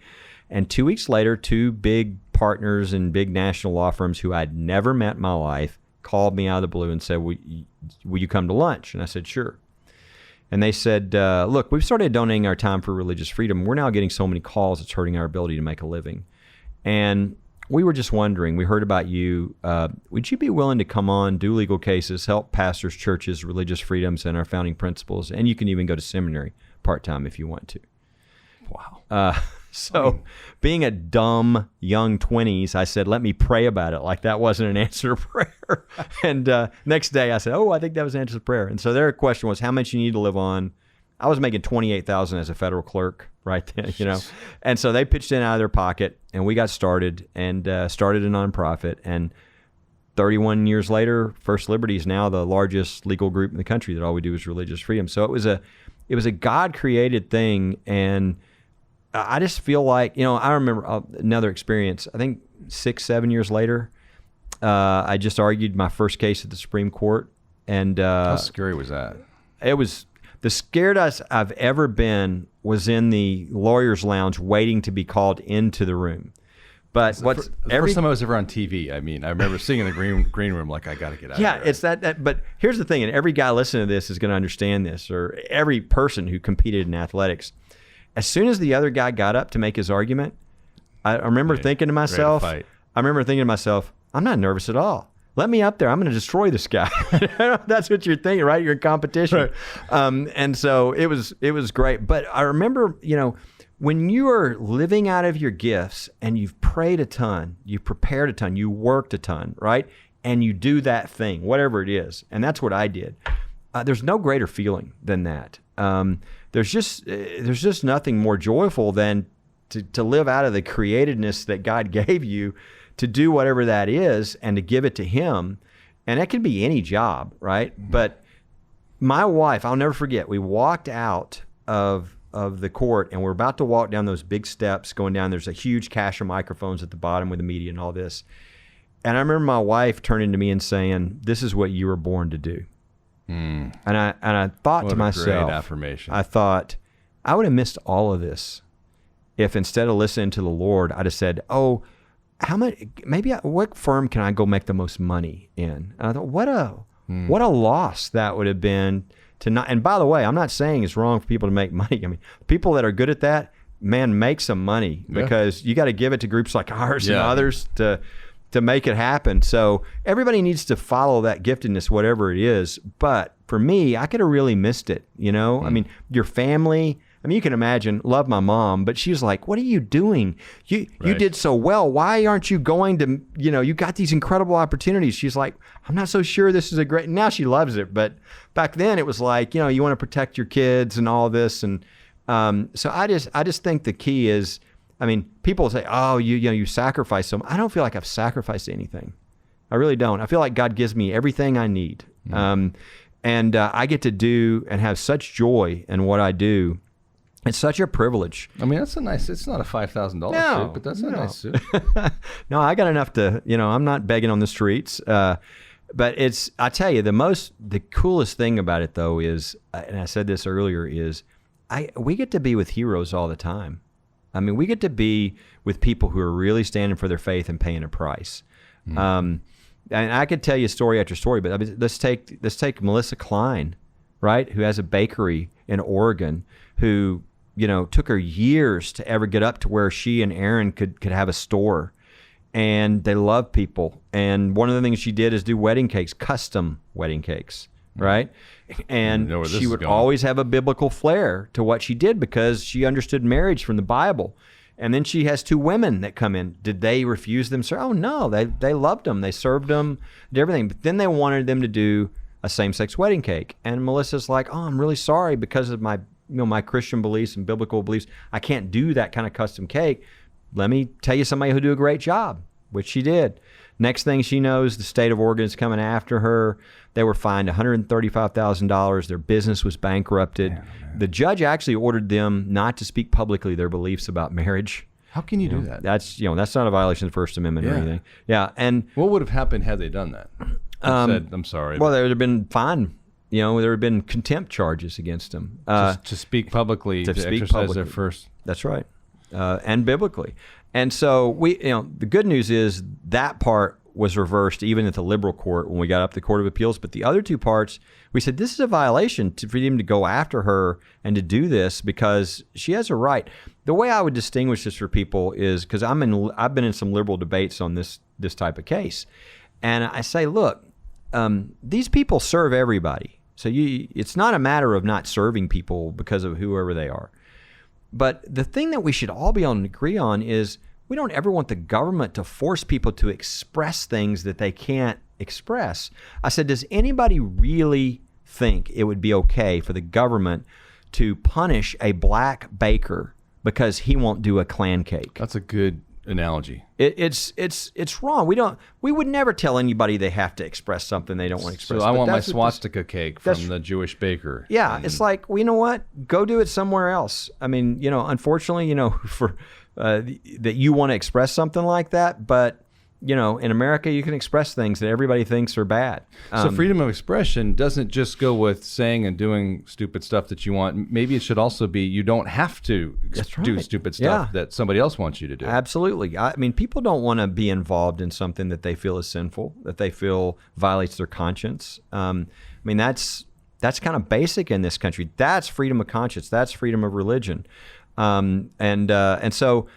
And 2 weeks later, 2 big partners in big national law firms who I'd never met in my life called me out of the blue and said, will you come to lunch? And I said, sure. And they said, look, we've started donating our time for religious freedom. We're now getting so many calls, it's hurting our ability to make a living. And we were just wondering, we heard about you. Would you be willing to come on, do legal cases, help pastors, churches, religious freedoms, and our founding principles? And you can even go to seminary part-time if you want to. Wow. So being a dumb young 20s, I said, let me pray about it. Like that wasn't an answer to prayer. And next day I said, I think that was an answer to prayer. And so their question was how much you need to live on. I was making $28,000 as a federal clerk right then, And so they pitched in out of their pocket and we got started and started a nonprofit. And 31 years later, First Liberty is now the largest legal group in the country that all we do is religious freedom. So it was a God-created thing. And I just feel like, I remember another experience, I think 6-7 years later, I just argued my first case at the Supreme Court. And how scary was that? It was the scariest I've ever been was in the lawyer's lounge waiting to be called into the room. But the first time I was ever on TV, I remember sitting in the green room like, I got to get out of here. Yeah, it's that. But here's the thing, and every guy listening to this is going to understand this, or every person who competed in athletics. As soon as the other guy got up to make his argument, I remember thinking to myself, I'm not nervous at all. Let me up there. I'm going to destroy this guy. That's what you're thinking, right? You're in competition. Right. And so it was great. But I remember, when you are living out of your gifts and you've prayed a ton, you've prepared a ton, you worked a ton, right? And you do that thing, whatever it is. And that's what I did. There's no greater feeling than that. There's just nothing more joyful than to live out of the createdness that God gave you, to do whatever that is and to give it to Him. And that could be any job, right? But my wife, I'll never forget, we walked out of the court and we're about to walk down those big steps going down. There's a huge cache of microphones at the bottom with the media and all this. And I remember my wife turning to me and saying, this is what you were born to do. And I thought what to myself, great affirmation. I thought, I would have missed all of this if instead of listening to the Lord, I'd have said, what firm can I go make the most money in? And I thought, what a loss that would have been to not. And by the way, I'm not saying it's wrong for people to make money. I mean, people that are good at that, man, make some money because you got to give it to groups like ours and others to make it happen. So everybody needs to follow that giftedness, whatever it is. But for me, I could have really missed it. I mean, your family. I mean, you can imagine, love my mom, but she's like, what are you doing? You did so well. Why aren't you going to, you got these incredible opportunities. She's like, I'm not so sure this is a great, now she loves it. But back then it was like, you want to protect your kids and all this. And so I just think the key is, I mean, people say, oh, you sacrifice so much. I don't feel like I've sacrificed anything. I really don't. I feel like God gives me everything I need. And I get to do and have such joy in what I do. It's such a privilege. I mean, that's it's not a $5,000 suit, but that's a nice suit. No, I got enough to, I'm not begging on the streets. But I tell you, the coolest thing about it though is, and I said this earlier, is we get to be with heroes all the time. I mean, we get to be with people who are really standing for their faith and paying a price. And I could tell you story after story, but I mean, let's take Melissa Klein, right? Who has a bakery in Oregon, who, took her years to ever get up to where she and Aaron could have a store. And they love people. And one of the things she did is do wedding cakes, custom wedding cakes, right? And she would always have a biblical flair to what she did because she understood marriage from the Bible. And then she has 2 women that come in. Did they refuse them? Oh, no, they loved them. They served them, did everything. But then they wanted them to do a same-sex wedding cake. And Melissa's like, oh, I'm really sorry because of my my Christian beliefs and biblical beliefs. I can't do that kind of custom cake. Let me tell you somebody who'll do a great job, which she did. Next thing she knows, the state of Oregon is coming after her. They were fined $135,000. Their business was bankrupted. The judge actually ordered them not to speak publicly their beliefs about marriage. How can you do that? That's not a violation of the First Amendment or anything. Yeah, and what would have happened had they done that? Said, I'm sorry. Well, there would have been fine. There would have been contempt charges against them. To speak publicly, to exercise their first. That's right, and biblically. And so the good news is that part was reversed even at the liberal court when we got up to the Court of Appeals. But the other two parts, we said this is a violation for them to go after her and to do this because she has a right. The way I would distinguish this for people is because I've been in some liberal debates on this type of case, and I say, look, these people serve everybody. So it's not a matter of not serving people because of whoever they are. But the thing that we should all be able to agree on is we don't ever want the government to force people to express things that they can't express. I said, does anybody really think it would be okay for the government to punish a black baker because he won't do a clan cake? That's a good analogy. It's wrong. We would never tell anybody they have to express something they don't want to express. So I want my swastika cake from the Jewish baker. Yeah, it's like, well, you know what? Go do it somewhere else. I mean, unfortunately, for that you want to express something like that, but in America, you can express things that everybody thinks are bad. So freedom of expression doesn't just go with saying and doing stupid stuff that you want. Maybe it should also be you don't have to do stupid stuff that somebody else wants you to do. Absolutely. I mean, people don't want to be involved in something that they feel is sinful, that they feel violates their conscience. I mean, that's kind of basic in this country. That's freedom of conscience. That's freedom of religion. And so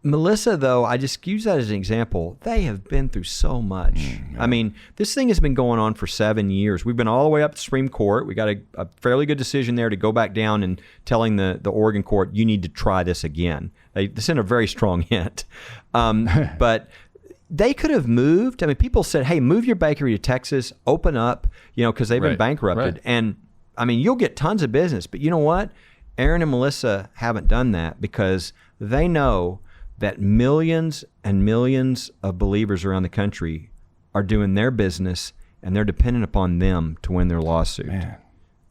Melissa, though, I just use that as an example. They have been through so much. I mean, this thing has been going on for 7 years. We've been all the way up to the Supreme Court. We got a fairly good decision there to go back down and telling the Oregon court, you need to try this again. They sent a very strong hint. But they could have moved. I mean, people said, hey, move your bakery to Texas, open up, because they've been bankrupted. Right. And, I mean, you'll get tons of business. But you know what? Aaron and Melissa haven't done that because they know that millions and millions of believers around the country are doing their business and they're dependent upon them to win their lawsuit. Man.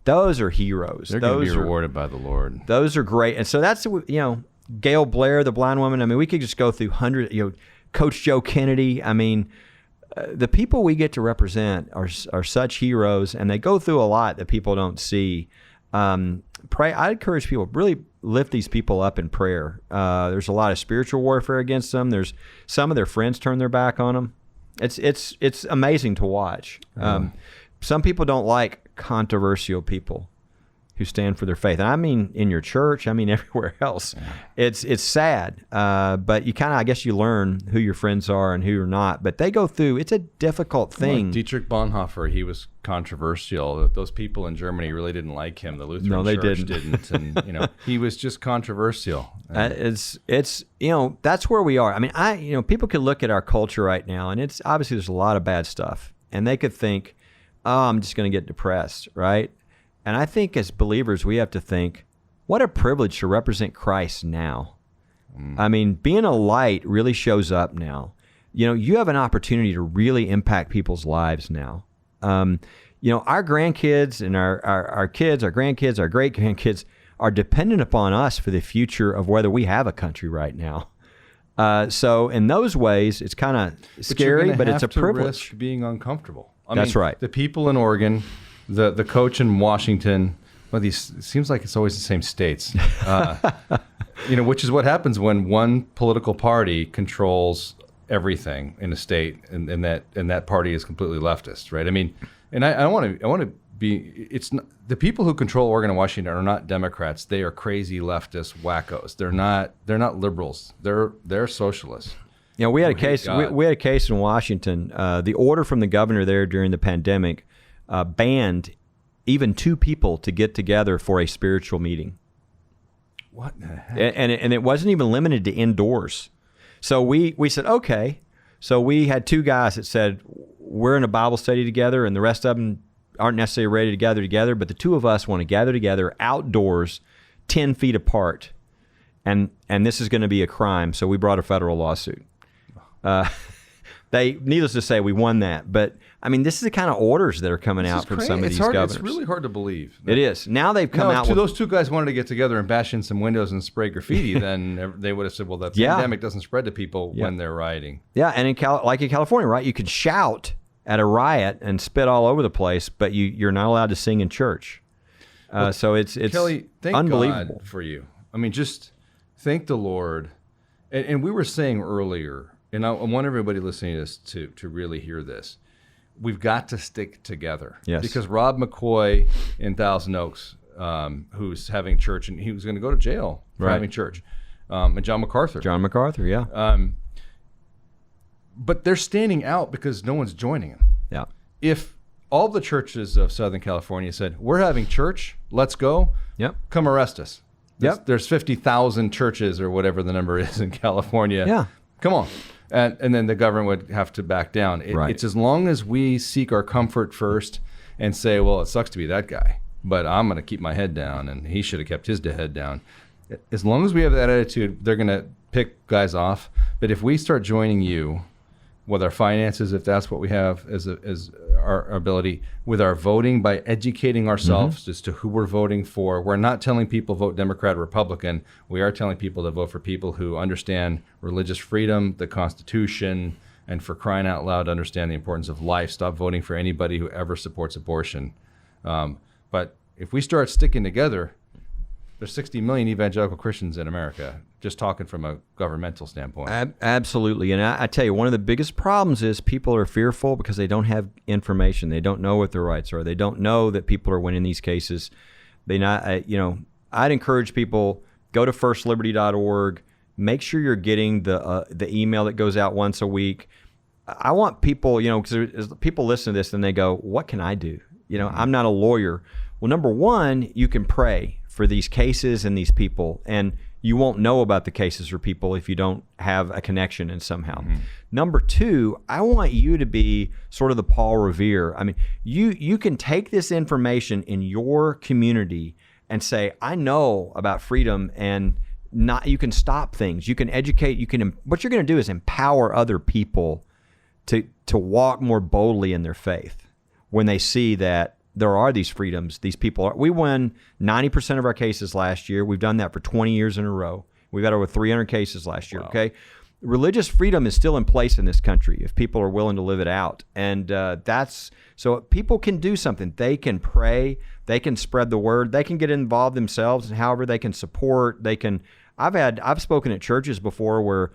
Those are heroes. They're going to be rewarded by the Lord. Those are great. And so that's, Gail Blair, the blind woman. I mean, we could just go through hundreds, Coach Joe Kennedy. I mean, the people we get to represent are such heroes, and they go through a lot that people don't see. Pray. I encourage people, really lift these people up in prayer. There's a lot of spiritual warfare against them. There's some of their friends turn their back on them. It's amazing to watch. Some people don't like controversial people who stand for their faith. And I mean in your church, I mean everywhere else. It's sad, but you kind of, I guess you learn who your friends are and who you're not. But they go through, it's a difficult thing. Well, Dietrich Bonhoeffer, he was controversial. Those people in Germany really didn't like him. The Lutheran Church didn't. And, he was just controversial. It's that's where we are. I mean, people could look at our culture right now, and it's obviously there's a lot of bad stuff. And they could think, oh, I'm just going to get depressed, right? And I think as believers, we have to think, what a privilege to represent Christ now. I mean, being a light really shows up now. You have an opportunity to really impact people's lives now. Our grandkids and our kids, our grandkids, our great-grandkids are dependent upon us for the future of whether we have a country right now. So in those ways, it's kind of scary, but it's a privilege. Risk being uncomfortable. That's right. The people in Oregon, the coach in Washington, well, it seems like it's always the same states, which is what happens when one political party controls everything in a state, and that party is completely leftist, right? I mean, and I want to be. It's not, the people who control Oregon and Washington are not Democrats. They are crazy leftist wackos. They're not liberals. They're socialists. We had a case. We had a case in Washington. The order from the governor there during the pandemic banned even two people to get together for a spiritual meeting. What the heck? And it wasn't even limited to indoors. So we said, okay. So we had two guys that said, we're in a Bible study together, and the rest of them aren't necessarily ready to gather together, but the two of us want to gather together outdoors, 10 feet apart. And this is going to be a crime. So we brought a federal lawsuit. needless to say, we won that. But I mean, this is the kind of orders that are coming out from some of these governors. It's really hard to believe. It is. Now they've come out. If those two guys wanted to get together and bash in some windows and spray graffiti, then they would have said, well, the pandemic doesn't spread to people when they're rioting. Yeah, and like in California, right? You can shout at a riot and spit all over the place, but you're not allowed to sing in church. So it's Kelly, thank unbelievable God for you. I mean, just thank the Lord. And we were saying earlier, and I want everybody listening to this to really hear this. We've got to stick together. Yes. Because Rob McCoy in Thousand Oaks, who's having church, and he was going to go to jail for having church, and John MacArthur. Yeah. But they're standing out because no one's joining them. Yeah. If all the churches of Southern California said, we're having church, let's go, come arrest us. There's 50,000 churches or whatever the number is in California. Yeah. Come on. And then the government would have to back down. It's as long as we seek our comfort first and say, well, it sucks to be that guy, but I'm going to keep my head down, and he should have kept his head down. As long as we have that attitude, they're going to pick guys off. But if we start joining you with our finances, if that's what we have as our ability, with our voting, by educating ourselves as to who we're voting for. We're not telling people vote Democrat or Republican. We are telling people to vote for people who understand religious freedom, the Constitution, and for crying out loud, understand the importance of life. Stop voting for anybody who ever supports abortion. But if we start sticking together, there's 60 million evangelical Christians in America, just talking from a governmental standpoint. Absolutely. And I tell you, one of the biggest problems is people are fearful because they don't have information. They don't know what their rights are. They don't know that people are winning these cases. I'd encourage people, go to firstliberty.org. Make sure you're getting the email that goes out once a week. I want people, because people listen to this and they go, what can I do? I'm not a lawyer. Well, number one, you can pray for these cases and these people, and you won't know about the cases or people if you don't have a connection in somehow. Number two, I want you to be sort of the Paul Revere. I mean, you can take this information in your community and say, I know about freedom, and you can stop things. You can educate. What you're going to do is empower other people to walk more boldly in their faith when they see that there are these freedoms. These people we won 90% of our cases last year. We've done that for 20 years in a row. We've got over 300 cases last year. Wow. Okay. Religious freedom is still in place in this country if people are willing to live it out. And so people can do something. They can pray. They can spread the word. They can get involved themselves, and however they can support. I've spoken at churches before where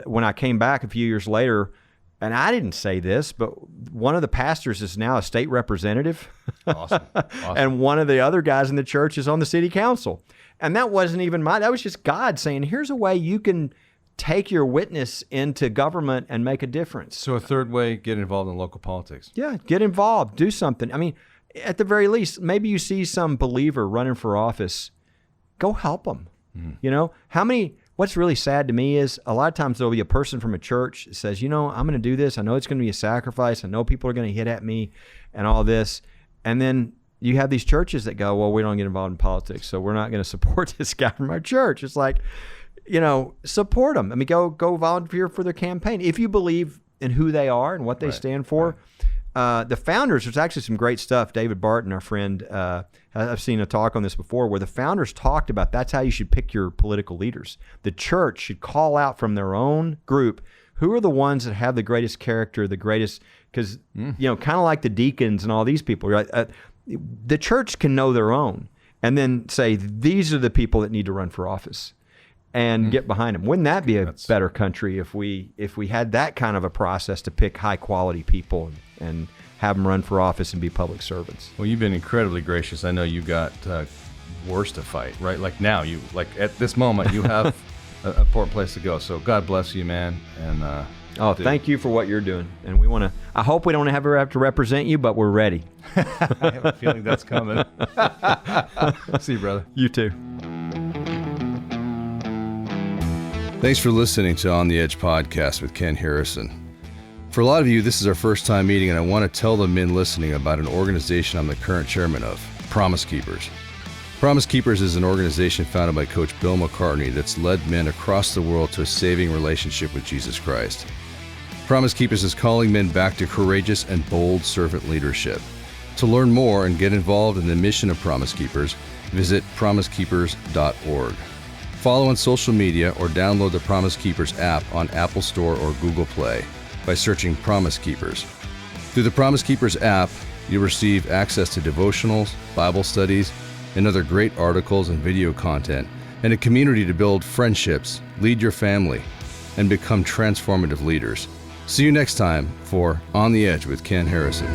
when I came back a few years later, and I didn't say this, but one of the pastors is now a state representative. Awesome. And one of the other guys in the church is on the city council. And that wasn't even that was just God saying, here's a way you can take your witness into government and make a difference. So a third way, get involved in local politics. Yeah, get involved, do something. I mean, at the very least, maybe you see some believer running for office, go help them. What's really sad to me is a lot of times there'll be a person from a church that says, I'm going to do this. I know it's going to be a sacrifice. I know people are going to hit at me and all this. And then you have these churches that go, well, we don't get involved in politics, so we're not going to support this guy from our church. It's like, support them. I mean, go volunteer for their campaign. If you believe in who they are and what they stand for. The founders, there's actually some great stuff. David Barton, our friend, I've seen a talk on this before where the founders talked about that's how you should pick your political leaders. The church should call out from their own group who are the ones that have the greatest character, the greatest, because, kind of like the deacons and all these people, right? The church can know their own and then say, these are the people that need to run for office and get behind them. Wouldn't that be a better country if we had that kind of a process to pick high quality people and have them run for office and be public servants? Well, you've been incredibly gracious. I know you got wars to fight, right? Like now, at this moment, you have an important place to go. So God bless you, man. And thank you for what you're doing. And I hope we don't ever have to represent you, but we're ready. I have a feeling that's coming. See you, brother. You too. Thanks for listening to On the Edge podcast with Ken Harrison. For a lot of you, this is our first time meeting, and I want to tell the men listening about an organization I'm the current chairman of, Promise Keepers. Promise Keepers is an organization founded by Coach Bill McCartney that's led men across the world to a saving relationship with Jesus Christ. Promise Keepers is calling men back to courageous and bold servant leadership. To learn more and get involved in the mission of Promise Keepers, visit promisekeepers.org. Follow on social media or download the Promise Keepers app on Apple Store or Google Play by searching Promise Keepers. Through the Promise Keepers app, you'll receive access to devotionals, Bible studies, and other great articles and video content, and a community to build friendships, lead your family, and become transformative leaders. See you next time for On the Edge with Ken Harrison.